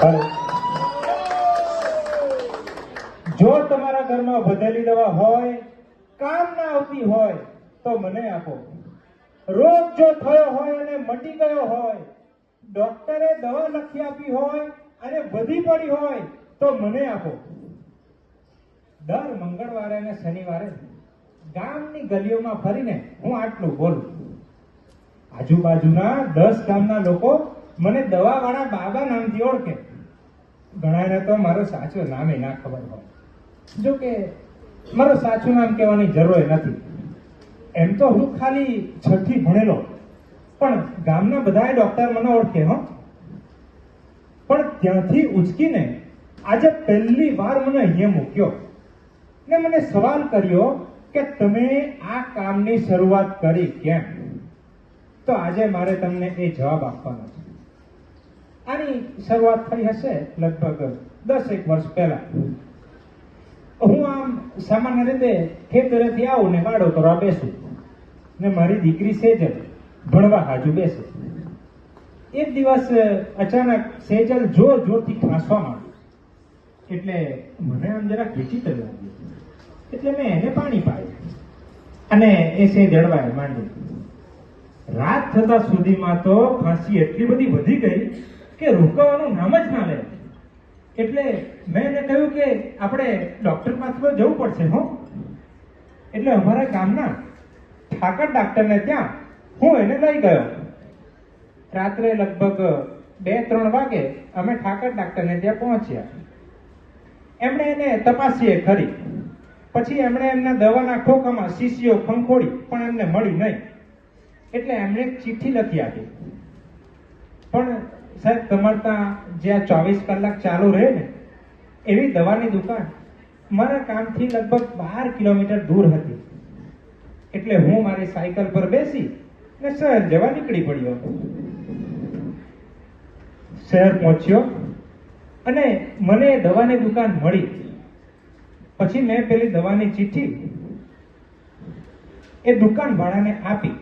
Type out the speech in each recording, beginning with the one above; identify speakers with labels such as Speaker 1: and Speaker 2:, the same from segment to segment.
Speaker 1: હાલો. જો તમારા ઘરમાં વધેલી દવા હોય, કામ ના આવતી હોય તો મને આપો. રોગ જો થયો હોય અને મટી ગયો હોય, ડોક્ટરે દવા લખી આપી હોય અને વધી પડી હોય તો મને આપો. દર મંગળવારે અને શનિવારે ગામની ગલીઓમાં ફરીને હું આટલું બોલું. આજુબાજુના 10 ગામના લોકો મને દવાવાળા બાબા નામથી ઓળખે. ઘણાને તો મારું સાચું નામે ના ખબર હોય. જો કે મારું સાચું નામ કહેવાની જરૂર નથી. એમ તો હું ખાલી 6થી ભણેલો, પણ ગામના બધા ડોક્ટર મને ઓળખે હો. પણ ત્યાંથી ઉચકીને આજે પહેલી વાર મને અહીંયા મૂક્યો ને મને સવાલ કર્યો કે તમે આ કામની શરૂઆત કરી કેમ? તો આજે મારે તમને એ જવાબ આપવાનો છે. આની શરૂઆત થઈ હશે લગભગ 10 વર્ષ પહેલા. હું આમ સામાન્ય રીતે ખેતરેથી આવું ને વાડો કરવા બેસું ને મારી દીકરી સેજલ ભણવા હાજુ બેસે. એક દિવસ અચાનક સેજલ જોર જોરથી ખાંસવા માંડી. એટલે મને આમ જરાક વિચિત્ર લાગ્યું. એટલે મેં એને પાણી પાયું અને એ જળવાય માંડી. રાત થતા સુધીમાં તો ખાંસી એટલી બધી વધી ગઈ કે રોકાવાનું નામ જ ના લે. એટલે મેં એને કહ્યું કે આપણે ડોક્ટર પાસે જવું પડશે હો. એટલે અમારા ગામના ઠાકર ડોક્ટરને ત્યાં હું એને લઈ ગયો. રાત્રે લગભગ 2-3 વાગે અમે ઠાકર ડોક્ટરને ત્યાં પહોંચ્યા. એમણે એને તપાસીએ ખરી. પછી એમણે એમના દવાના ખોખામાં શીશીઓ ખંખોળી પણ એમને મળી નહીં. એટલે એમણે એક ચિઠ્ઠી લખી આપી. પણ સાહેબ, તમારે ત્યાં જ્યાં 24 કલાક ચાલુ રહે ને એવી દવાની દુકાન મારા કામથી લગભગ 12 કિલોમીટર દૂર હતી. એટલે હું મારી સાયકલ પર બેસી ને શહેર જવા નીકળી પડ્યો. શહેર પહોંચ્યો અને મને દવાની દુકાન મળી. પછી મેં પેલી દવાની ચિઠ્ઠી એ દુકાન વાળાને આપી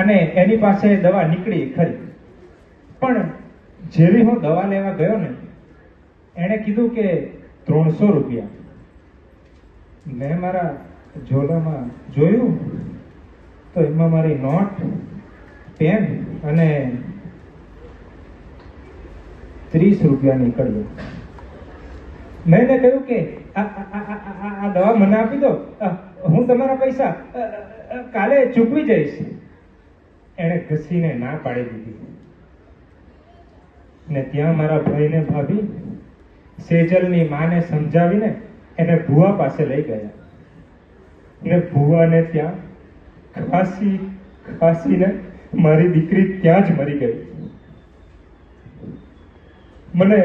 Speaker 1: અને એની પાસે દવા નીકળી ખરી. પણ જેવી હું દવા લેવા ગયો ને એણે કીધું કે 300 રૂપિયા. મેં મારા ઝોલામાં જોયું તો એમાં મારી નોટ, પેન અને 30 રૂપિયા નીકળ્યો. મેં એને કહ્યું કે આ દવા મને આપી દો, હું તમારા પૈસા કાલે ચૂકવી જઈશ. એણે ઘસીને ના પાડી દીધી. ને ત્યાં મારા ભાઈને ભાભી સેજલની માને સમજાવીને એને ભુવા પાસે લઈ ગયા. ને ભુવાને ત્યાં ખાંસીને મારી દીકરી ત્યાં જ મરી ગઈ. મને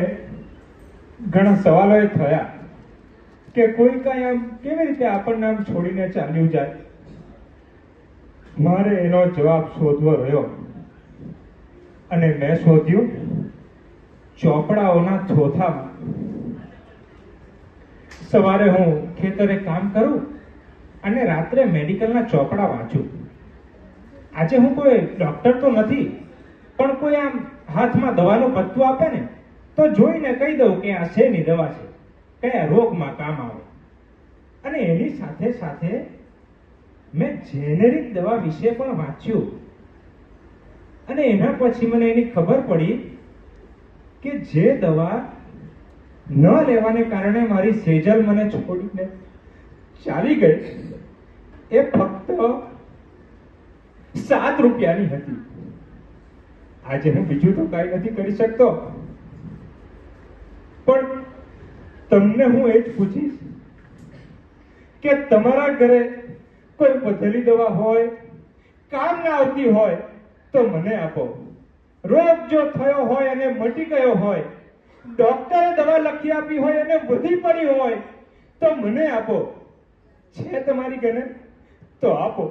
Speaker 1: ઘણા સવાલો એ થયા કે કોઈ કાંઈ આમ કેવી રીતે આપણને આમ છોડીને ચાલ્યું જાય. મારે એનો જવાબ શોધવો રહ્યો અને મેં શોધ્યું ચોપડાઓના થોથામાં. સવારે હું ખેતરે કામ કરું અને રાત્રે મેડિકલના ચોપડા વાંચું. આજે હું કોઈ ડોક્ટર તો નથી, પણ કોઈ આમ હાથમાં દવાનું પત્તું આપે ને તો જોઈને કહી દઉં કે આ શેની દવા છે, કયા રોગમાં કામ આવે. અને એની સાથે સાથે મેં જેનેરિક દવા વિશે પણ વાંચ્યું અને એના પછી મને એની ખબર પડી કે જે દવા ન લેવાને કારણે મારી સેજલ મને છોડીને ચાલી ગઈ એ ફક્ત 7 રૂપિયાની હતી. આજે હું બીજું તો કાંઈ નથી કરી શકતો, પણ તમને હું એ જ પૂછીશ કે તમારા ઘરે કોઈ વધેલી દવા હોય, કામ ના આવતી હોય તો મને આપો. રોગ જો થયો હોય અને મટી ગયો હોય, ડોક્ટરે દવા લખી આપી હોય અને વધી પડી હોય તો મને આપો. છે તમારી ઘરે તો આપો.